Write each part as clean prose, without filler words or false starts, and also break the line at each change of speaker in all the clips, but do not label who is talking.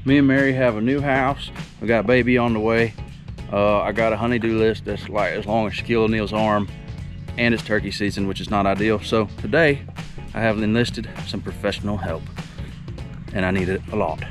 Me and Mary have a new house. We got a baby on the way. I got a honey-do list that's like as long as Shaquille O'Neal's arm, and it's turkey season, which is not ideal. So today I have enlisted some professional help, and I need it a lot.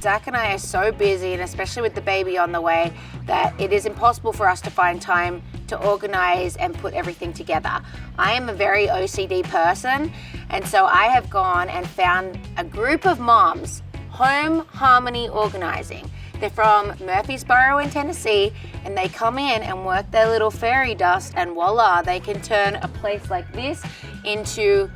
Zach and I are so busy, and especially with the baby on the way, that it is impossible for us to find time to organize and put everything together. I am a very OCD person, and so I have gone and found a group of moms, Home Harmony Organizing. They're from Murfreesboro in Tennessee, and they come in and work their little fairy dust, and voila, they can turn a place like this into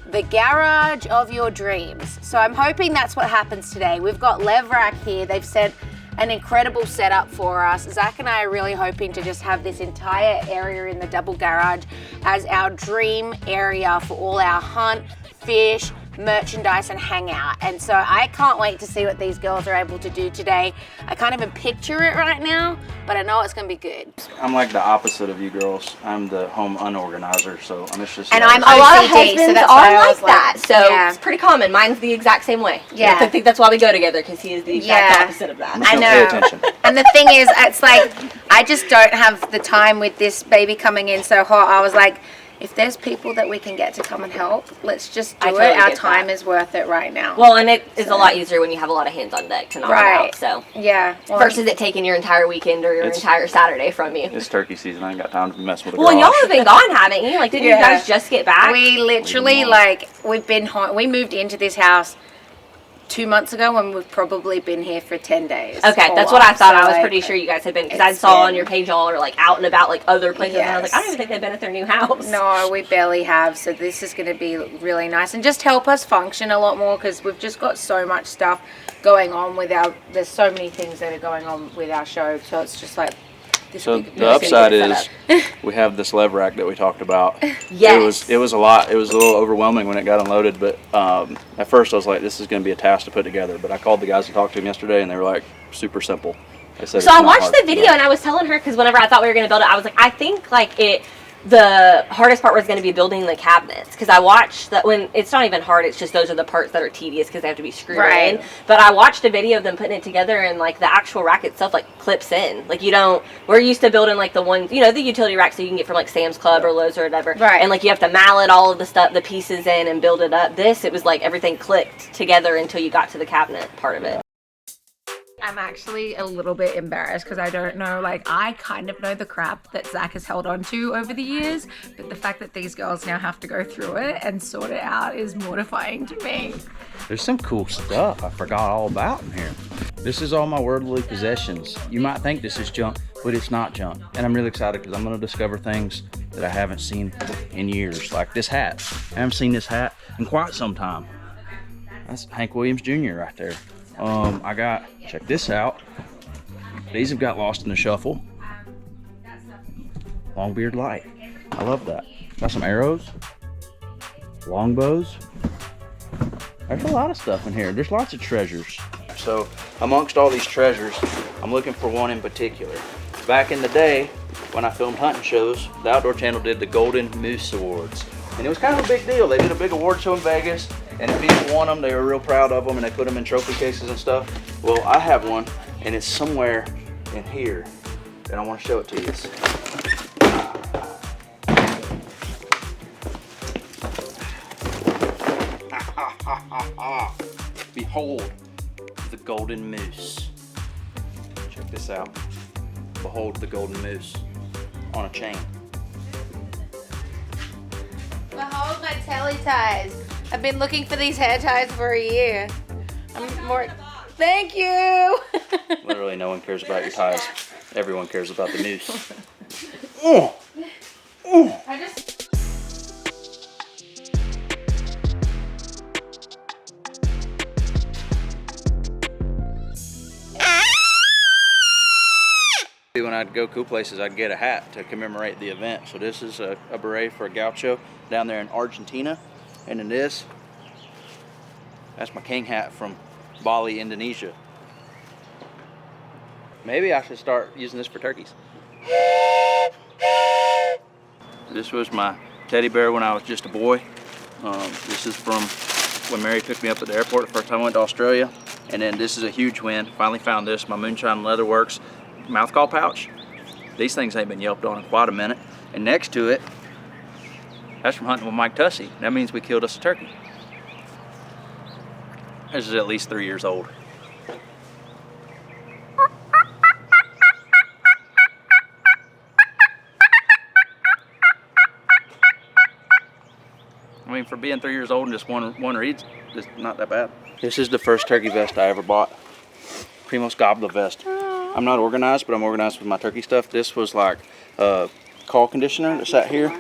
the garage of your dreams. So I'm hoping that's what happens today. We've got Levrack here. They've set an incredible setup for us. Zach and I are really hoping to just have this entire area in the double garage as our dream area for all our hunt, fish, merchandise and hangout. And so I can't wait to see what these girls are able to do today. I can't even picture it right now, but I know it's gonna be good.
I'm like the opposite of you girls. I'm the home unorganizer, so I'm just.
And I'm
a lot of
OCD,
husbands
so that's
are
why I
like
was
that.
like,
So
yeah.
it's pretty common. Mine's the exact same way.
Yeah.
I think that's why we go together, because he is the exact
Yeah.
opposite of that.
Just
I
don't
know.
pay attention.
And the thing is, it's like, I just don't have the time with this baby coming in so hot. I was like, if there's people that we can get to come and help, let's just do
I totally
it. Our
get
time
that.
is worth it right now.
Well, and it is a lot easier when you have a lot of hands on deck to knock it
Right.
out. So
Yeah. Well,
versus it taking your entire weekend or your
It's-
entire Saturday from you.
It's turkey season. I ain't got time to mess with a
Well, and y'all
garage.
have been gone, haven't you? Like, didn't you
Yeah.
guys just get back?
we literally, like, we've been home. We moved into this house 2 months ago, when we've probably been here for 10 days.
Okay,
or
that's what I
more.
thought.
So,
I was
like,
pretty sure you guys had been, because I
it's
saw on
been-
your page y'all are like out and about like other places, and I was like,
Yes.
I don't even think they've been at their new house.
No, we barely have. So this is going to be really nice and just help us function a lot more, because we've just got so much stuff going on with our. There's so many things that are going on with our show. So it's just like this.
So
will be
the
really
upside
good
is
setup.
we have this Levrack that we talked about.
Yes.
It was a lot. It was a little overwhelming when it got unloaded, but at first I was like, this is going to be a task to put together. But I called the guys and talked to them yesterday, and they were like, super simple. They said
So
it's
I
not
watched
hard
the
to
video
build.
and I was telling her, because whenever I thought we were going to build it, I was like, I think like the hardest part was going to be building the cabinets, because I watched that when it's not even hard, it's just those are the parts that are tedious because they have to be screwed
Right.
in. But I watched a video of them putting it together, and like the actual rack itself like clips in. Like, you don't, we're used to building like the ones, you know, the utility racks that you can get from like Sam's Club or Lowe's or whatever.
Right.
And like you have to mallet all of the stuff, the pieces in and build it up. This, it was like everything clicked together until you got to the cabinet part of it.
I'm actually a little bit embarrassed, because I don't know, like, I kind of know the crap that Zach has held on to over the years, but the fact that these girls now have to go through it and sort it out is mortifying to me.
There's some cool stuff I forgot all about in here. This is all my worldly possessions. You might think this is junk, but it's not junk. And I'm really excited because I'm going to discover things that I haven't seen in years, like this hat. I haven't seen this hat in quite some time. That's Hank Williams Jr. right there. I got, check this out. These have got lost in the shuffle. Longbeard light. I love that. Got some arrows, longbows. There's a lot of stuff in here. There's lots of treasures. So amongst all these treasures, I'm looking for one in particular. Back in the day, when I filmed hunting shows, the Outdoor Channel did the Golden Moose Awards. And it was kind of a big deal. They did a big award show in Vegas, and if people won them, they were real proud of them, and they put them in trophy cases and stuff. Well, I have one, and it's somewhere in here, and I want to show it to you. Behold the golden moose. Check this out. Behold the golden moose on a chain.
Behold my telly ties. I've been looking for these hair ties for a year. I'm more. Thank you.
Literally, no one cares about your ties. Everyone cares about the moose. Oh. Oh.
I just.
When I'd go cool places, I'd get a hat to commemorate the event. So this is a beret for a gaucho down there in Argentina. And then this, that's my king hat from Bali, Indonesia. Maybe I should start using this for turkeys. This was my teddy bear when I was just a boy. This is from when Mary picked me up at the airport the first time I went to Australia. And then this is a huge win. Finally found this, my Moonshine Leatherworks mouthcall pouch. These things ain't been yelped on in quite a minute. And next to it, that's from hunting with Mike Tussey. That means we killed us a turkey. This is at least 3 years old. I mean, for being 3 years old and just one reeds, it's not that bad. This is the first turkey vest I ever bought. Primos Gobbler vest. I'm not organized, but I'm organized with my turkey stuff. This was like a call conditioner that sat here.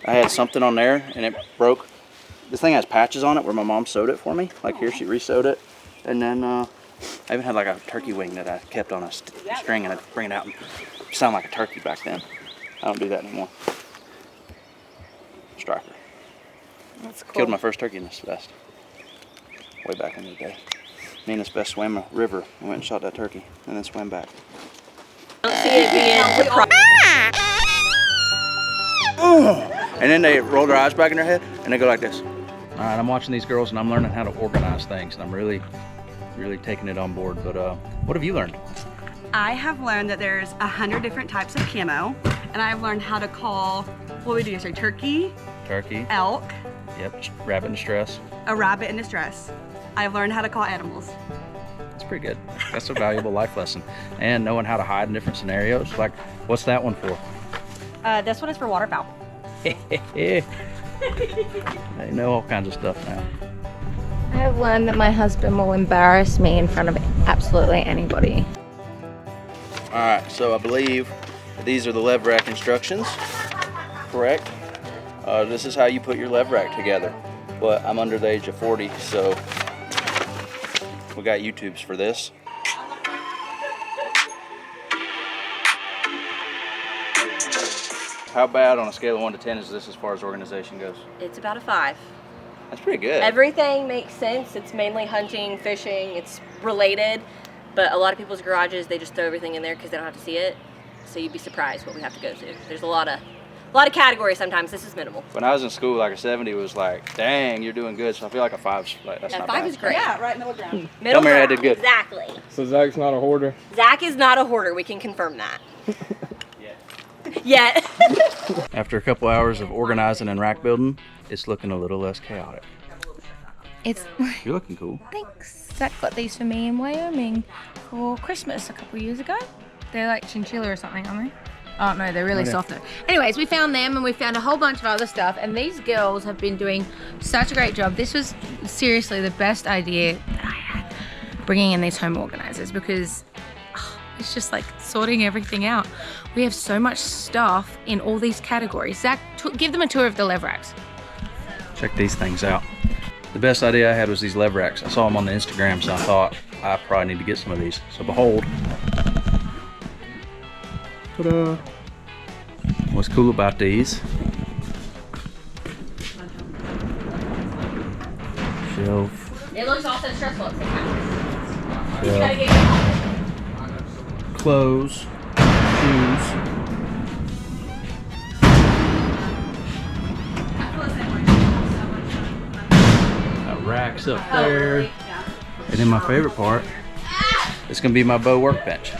I had something on there and it broke. This thing has patches on it where my mom sewed it for me. Like here, she re-sewed it. And then I even had like a turkey wing that I kept on a string and I'd bring it out and sound like a turkey back then. I don't do that anymore. Striker.
That's cool.
Killed my first turkey in this vest. Way back in the day. Me and this best swam a river and went and shot that turkey and then swam back.
I don't see it being the problem.
And then they roll their eyes back in their head and they go like this. All right, I'm watching these girls and I'm learning how to organize things and I'm really taking it on board. But what have you learned?
I have learned that there's 100 different types of camo, and I've learned how to call, what we do yesterday, turkey, elk,
Yep, rabbit in distress.
a rabbit in distress. I've learned how to call animals.
That's pretty good. That's a valuable life lesson. And knowing how to hide in different scenarios. Like, what's that one for?
This one is for waterfowl.
They know all kinds of stuff now.
I have learned that my husband will embarrass me in front of absolutely anybody.
All right, so I believe these are the Levrack instructions, correct? This is how you put your Levrack together. But I'm under the age of 40, so we got YouTubes for this. How bad on a scale of 1 to 10 is this as far as organization goes?
It's about a 5.
That's pretty good.
Everything makes sense. It's mainly hunting, fishing, it's related. But a lot of people's garages, they just throw everything in there because they don't have to see it. So you'd be surprised what we have to go through. There's a lot of categories sometimes. This is minimal.
When I was in school, like a 70 was like, dang, you're doing good. So I feel like a 5's like, that's
A
not
5
bad.
is great.
Yeah, right middle ground.
Middle
Tell me I
ground.
did good.
Exactly.
So Zach's not a hoarder?
Zach is not a hoarder. We can confirm that. Yet.
After a couple hours of organizing and rack building, it's looking a little less chaotic.
It's
You're looking cool.
thanks. Zach got these for me in Wyoming for Christmas a couple years ago. They're like chinchilla or something, aren't they? Oh no, they're really soft though. Anyways, we found them and we found a whole bunch of other stuff, and these girls have been doing such a great job. This was seriously the best idea that I had, bringing in these home organizers, because it's just like sorting everything out. We have so much stuff in all these categories. Zach, give them a tour of the Levracks.
Check these things out. The best idea I had was these Levracks. I saw them on the Instagram, so I thought I probably need to get some of these. So behold. Ta-da. What's cool about these? Shelf.
It looks also stressful at the same time. You
Yeah.
gotta get
Clothes. Shoes. Got racks up there. And then my favorite part, it's gonna be my bow workbench.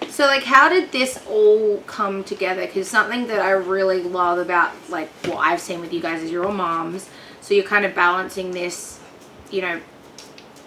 So like, how did this all come together? Because something that I really love about like what I've seen with you guys is you're all moms, so you're kind of balancing this, you know,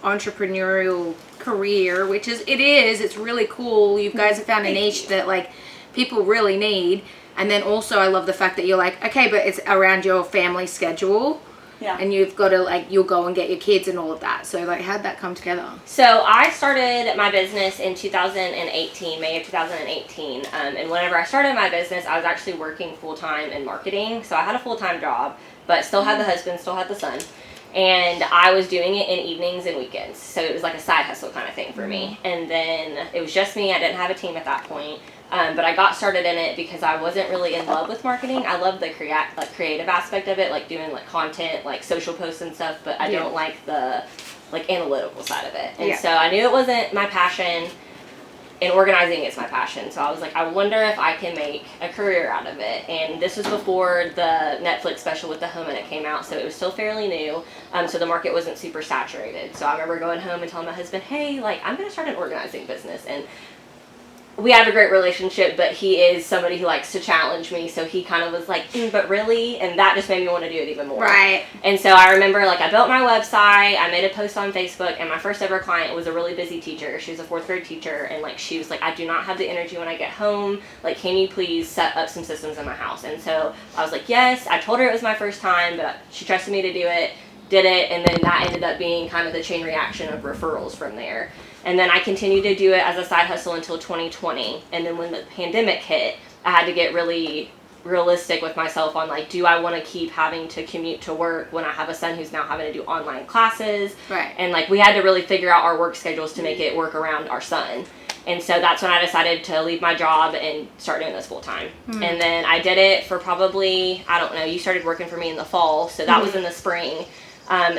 entrepreneurial career, which is it's really cool. You guys have found a niche that like people really need, and then also I love the fact that you're like, okay, but it's around your family schedule.
Yeah.
And you've got to like, you'll go and get your kids and all of that. So like, how'd that come together?
So I started my business in 2018, May of 2018. And whenever I started my business, I was actually working full-time in marketing. So I had a full-time job, but still had the husband, still had the son. And I was doing it in evenings and weekends. So it was like a side hustle kind of thing for me. And then it was just me. I didn't have a team at that point. But I got started in it because I wasn't really in love with marketing. I love the creative aspect of it, like doing like content, like social posts and stuff, but I don't like the like analytical side of it. And so I knew it wasn't my passion. and organizing is my passion. So I was like, I wonder if I can make a career out of it. And this was before the Netflix special with The Home and it came out, so it was still fairly new. So the market wasn't super saturated. So I remember going home and telling my husband, hey, like, I'm going to start an organizing business. And we have a great relationship, but he is somebody who likes to challenge me. So he kind of was like, but really? And that just made me want to do it even more.
Right.
And so I remember, like, I built my website, I made a post on Facebook, and my first ever client was a really busy teacher. She was a 4th grade teacher, and, like, she was like, I do not have the energy when I get home. Like, can you please set up some systems in my house? And so I was like, yes. I told her it was my first time, but she trusted me to do it, did it, and then that ended up being kind of the chain reaction of referrals from there. And then I continued to do it as a side hustle until 2020. And then when the pandemic hit, I had to get really realistic with myself on, like, do I want to keep having to commute to work when I have a son who's now having to do online classes?
Right.
And, like, we had to really figure out our work schedules to make it work around our son. And so that's when I decided to leave my job and start doing this full time. And then I did it for probably, I don't know, you started working for me in the fall, so that was in the spring.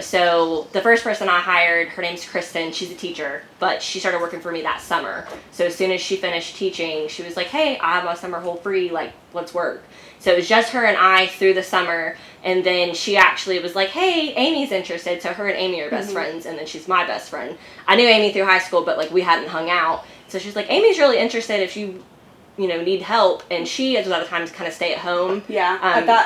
So the first person I hired, her name's Kristen. She's a teacher, but she started working for me that summer. So as soon as she finished teaching, she was like, hey, I have a summer whole free, like, let's work. So it was just her and I through the summer. And then she actually was like, hey, Amy's interested. So her and Amy are best friends, and then she's my best friend. I knew Amy through high school, but, like, we hadn't hung out. So she's like, Amy's really interested if you need help. And she, at a lot of times, kind of stay at home.
Yeah,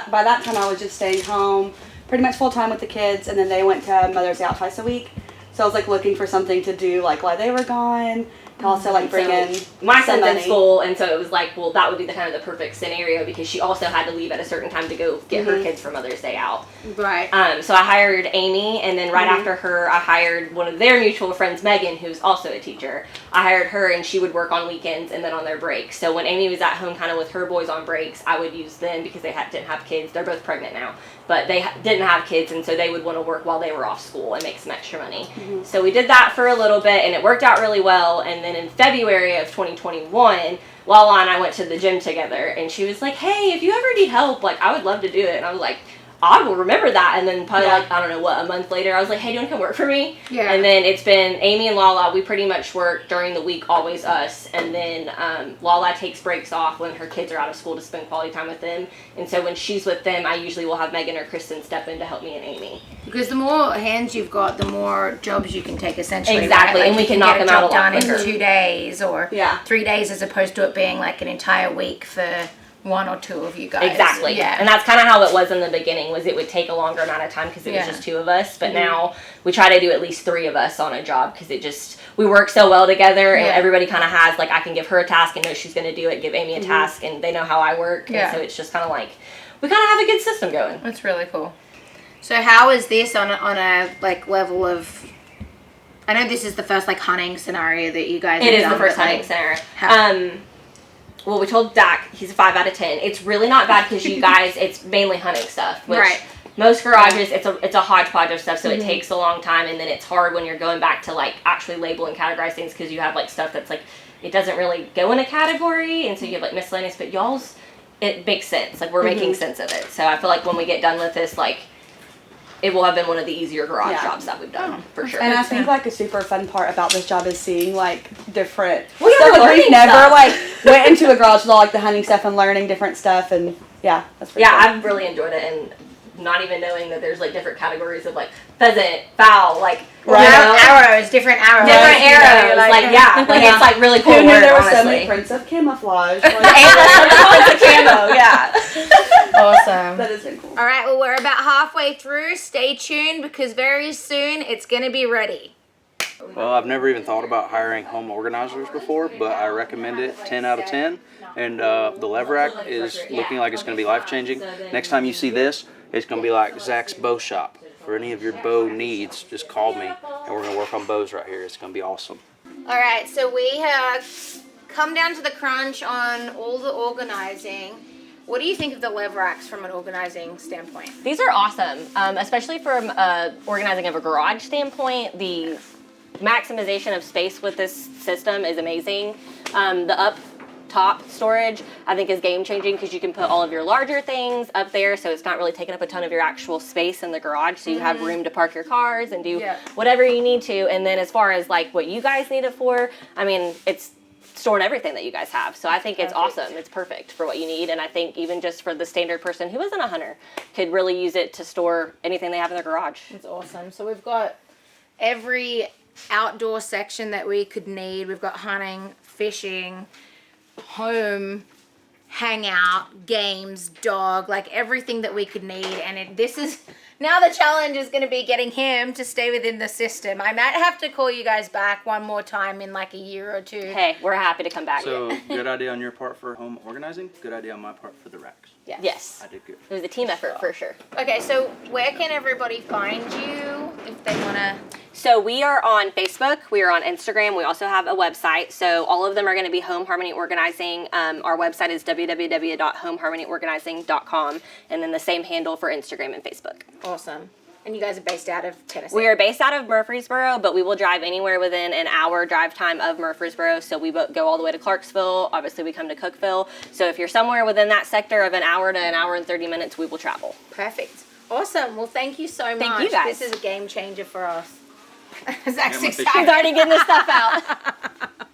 by that time I was just staying home pretty much full time with the kids, and then they went to Mother's Day out twice a week. So I was, like, looking for something to do, like, while they were gone, to also, like, bring in
my son's in
money.
school, and so it was like, well, that would be the kind of the perfect scenario, because she also had to leave at a certain time to go get her kids for Mother's Day out.
Right.
So I hired Amy, and then right after her, I hired one of their mutual friends, Megan, who's also a teacher. I hired her, and she would work on weekends and then on their breaks. So when Amy was at home kind of with her boys on breaks, I would use them because they didn't have kids. They're both pregnant now, but they didn't have kids, and so they would want to work while they were off school and make some extra money. So we did that for a little bit, and it worked out really well. And then in February of 2021, Lala and I went to the gym together, and she was like, hey, if you ever need help, like, I would love to do it. And I was like, I will remember that. And then probably like, I don't know what, a month later, I was like, hey, do you want to come work for me?
Yeah.
And then it's been Amy and Lala. We pretty much work during the week, always us. And then Lala takes breaks off when her kids are out of school to spend quality time with them. And so when she's with them, I usually will have Megan or Kristen step in to help me and Amy.
Because the more hands you've got, the more jobs you can take, essentially.
Exactly,
right? Like,
and we
you
can knock
get
them out a lot
done
quicker.
in 2 days or
Yeah.
3 days, as opposed to it being like an entire week for one or two of you guys.
Exactly.
Yeah.
And that's kind of how it was in the beginning, was it would take a longer amount of time because it was just 2 of us. But now we try to do at least 3 of us on a job, because we work so well together, and everybody kind of has, like, I can give her a task and know she's going to do it, give Amy a task, and they know how I work. And so it's just kind of like, we kind of have a good system going.
That's really cool. So how is this on a like level of, I know this is the first like hunting scenario that you guys have
It is
done,
the first
but,
hunting
like,
center. Well, we told Dak he's a 5 out of 10. It's really not bad because you guys, it's mainly hunting stuff. Which most garages, it's a hodgepodge of stuff, so it takes a long time, and then it's hard when you're going back to, like, actually label and categorize things, because you have, like, stuff that's, like, it doesn't really go in a category, and so you have, like, miscellaneous, but y'all's, it makes sense. Like, we're making sense of it. So I feel like when we get done with this, like, it will have been one of the easier garage jobs that we've done, for sure.
And I think, like, a super fun part about this job is seeing, like, different
Well, yeah,
stuff. Like,
learning
we've never,
stuff.
like, went into a garage with all, like, the hunting stuff and learning different stuff, and, yeah, that's pretty
Yeah,
fun.
I've really enjoyed it, and not even knowing that there's, like, different categories of, like, pheasant, fowl, like,
arrows, different arrows.
different
you know,
arrows, like, yeah, like, it's, like, really cool
Who knew
work,
there were
honestly.
so many prints of camouflage? Like, prints of camo, yeah.
Awesome.
That has been cool.
All right, well, we're about halfway through. Stay tuned, because very soon it's going to be ready.
Well, I've never even thought about hiring home organizers before, but I recommend it 10 out of 10. And the Levrack is looking like it's going to be life-changing. Next time you see this, it's going to be like Zach's Bow Shop. For any of your bow needs, just call me, and we're going to work on bows right here. It's going to be awesome.
All right, so we have come down to the crunch on all the organizing. What do you think of the Levracks from an organizing standpoint?
These are awesome, especially from organizing of a garage standpoint. The maximization of space with this system is amazing. The up top storage, I think, is game changing, because you can put all of your larger things up there, so it's not really taking up a ton of your actual space in the garage, so you have room to park your cars and do whatever you need to. And then as far as like what you guys need it for, I mean, it's storing everything that you guys have. So I think it's awesome. It's perfect for what you need. And I think even just for the standard person who isn't a hunter could really use it to store anything they have in their garage.
It's awesome. So we've got every outdoor section that we could need. We've got hunting, fishing, home, hangout, games, dog, like everything that we could need. And this is now the challenge is going to be getting him to stay within the system. I might have to call you guys back one more time in like a year or two.
Hey, we're happy to come back.
So good idea on your part for home organizing. Good idea on my part for the racks.
Yeah.
Yes.
I did good.
It was a team effort for sure.
Okay, so where can everybody find you if they want to?
So we are on Facebook, we are on Instagram, we also have a website. So all of them are going to be Home Harmony Organizing. Our website is www.homeharmonyorganizing.com, and then the same handle for Instagram and Facebook.
Awesome. And you guys are based out of Tennessee?
We are based out of Murfreesboro, but we will drive anywhere within an hour drive time of Murfreesboro. So we go all the way to Clarksville. Obviously, we come to Cookeville. So if you're somewhere within that sector of an hour to an hour and 30 minutes, we will travel.
Perfect. Awesome. Well, thank you so much.
Thank you guys.
This is a game changer for us. Zach's
Yeah,
excited.
He's already getting this stuff out.